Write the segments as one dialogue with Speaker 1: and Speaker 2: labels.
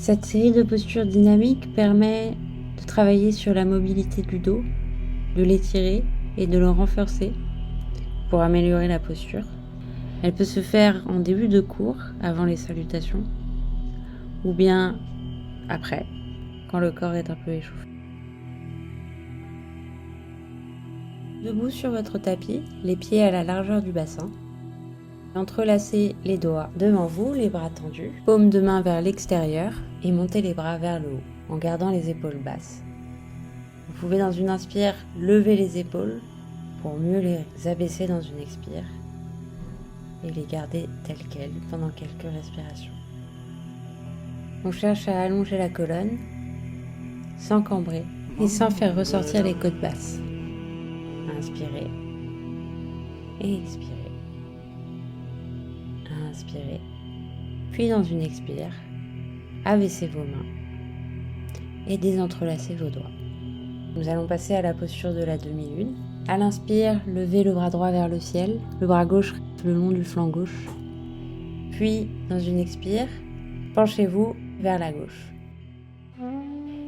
Speaker 1: Cette série de postures dynamiques permet de travailler sur la mobilité du dos, de l'étirer et de le renforcer pour améliorer la posture. Elle peut se faire en début de cours, avant les salutations, ou bien après, quand le corps est un peu échauffé. Debout sur votre tapis, les pieds à la largeur du bassin. Entrelacez les doigts devant vous, les bras tendus, paume de main vers l'extérieur et montez les bras vers le haut en gardant les épaules basses. Vous pouvez dans une inspire lever les épaules pour mieux les abaisser dans une expire et les garder telles quelles pendant quelques respirations. On cherche à allonger la colonne sans cambrer et sans faire ressortir les côtes basses. Inspirez et expirez. Inspirez, puis dans une expire, abaissez vos mains et désentrelacez vos doigts. Nous allons passer à la posture de la demi-lune. À l'inspire, levez le bras droit vers le ciel, le bras gauche le long du flanc gauche. Puis, dans une expire, penchez-vous vers la gauche.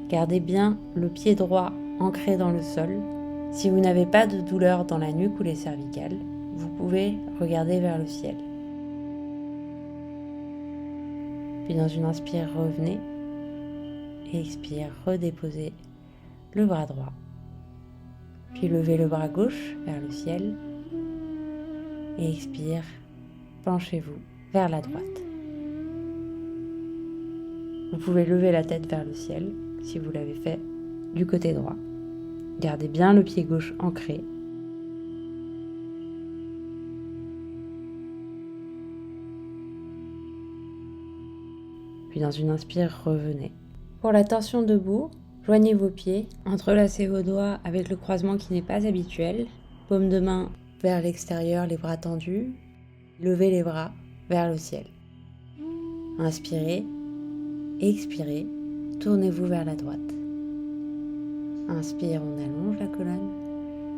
Speaker 1: Gardez bien le pied droit ancré dans le sol. Si vous n'avez pas de douleur dans la nuque ou les cervicales, vous pouvez regarder vers le ciel. Puis dans une inspire, revenez et expire, redéposez le bras droit. Puis levez le bras gauche vers le ciel et expire, penchez-vous vers la droite. Vous pouvez lever la tête vers le ciel si vous l'avez fait du côté droit. Gardez bien le pied gauche ancré. Puis dans une inspire, revenez. Pour la torsion debout, joignez vos pieds, entrelacez vos doigts avec le croisement qui n'est pas habituel. Paume de main vers l'extérieur, les bras tendus. Levez les bras vers le ciel. Inspirez, expirez, tournez-vous vers la droite. Inspire, on allonge la colonne.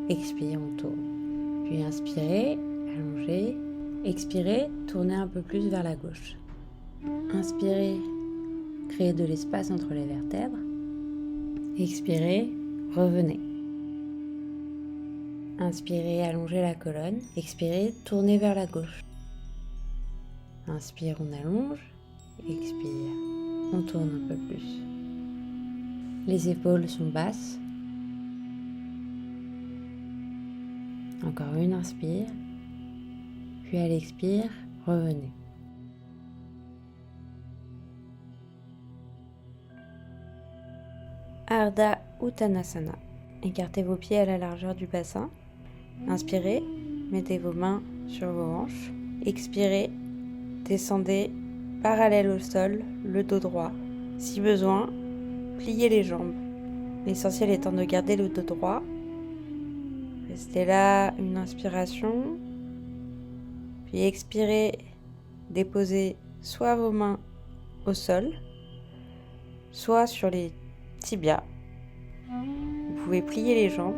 Speaker 1: Expire, on tourne. Puis inspirez, allongez. Expirez, tournez un peu plus vers la gauche. Inspirez, créez de l'espace entre les vertèbres. Expirez, revenez. Inspirez, allongez la colonne. Expirez, tournez vers la gauche. Inspire, on allonge. Expire, on tourne un peu plus. Les épaules sont basses. Encore une inspire. Puis à l'expire, revenez. Ardha Uttanasana. Écartez vos pieds à la largeur du bassin. Inspirez, mettez vos mains sur vos hanches. Expirez, descendez parallèle au sol, le dos droit. Si besoin, pliez les jambes. L'essentiel étant de garder le dos droit. Restez là, une inspiration. Puis expirez, déposez soit vos mains au sol, soit sur les tibias. Vous pouvez plier les jambes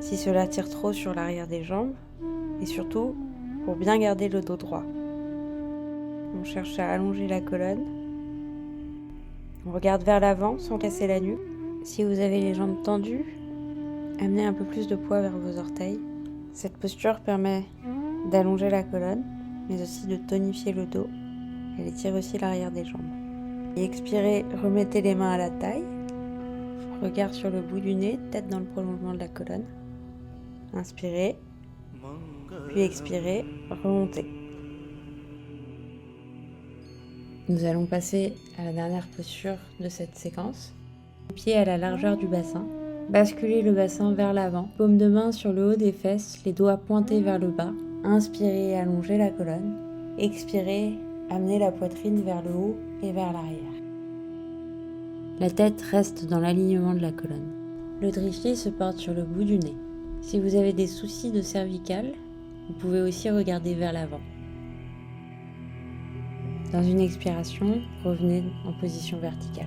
Speaker 1: si cela tire trop sur l'arrière des jambes et surtout pour bien garder le dos droit. On cherche à allonger la colonne. On regarde vers l'avant sans casser la nuque. Si vous avez les jambes tendues, amenez un peu plus de poids vers vos orteils. Cette posture permet d'allonger la colonne, mais aussi de tonifier le dos. Elle étire aussi l'arrière des jambes. Et expirez, remettez les mains à la taille. Regard sur le bout du nez, tête dans le prolongement de la colonne. Inspirez, puis expirez, remontez. Nous allons passer à la dernière posture de cette séquence. Les pieds à la largeur du bassin. Basculez le bassin vers l'avant. Paume de main sur le haut des fesses, les doigts pointés vers le bas. Inspirez, allongez la colonne. Expirez, amenez la poitrine vers le haut et vers l'arrière. La tête reste dans l'alignement de la colonne. Le drishti se porte sur le bout du nez. Si vous avez des soucis de cervicale, vous pouvez aussi regarder vers l'avant. Dans une expiration, revenez en position verticale.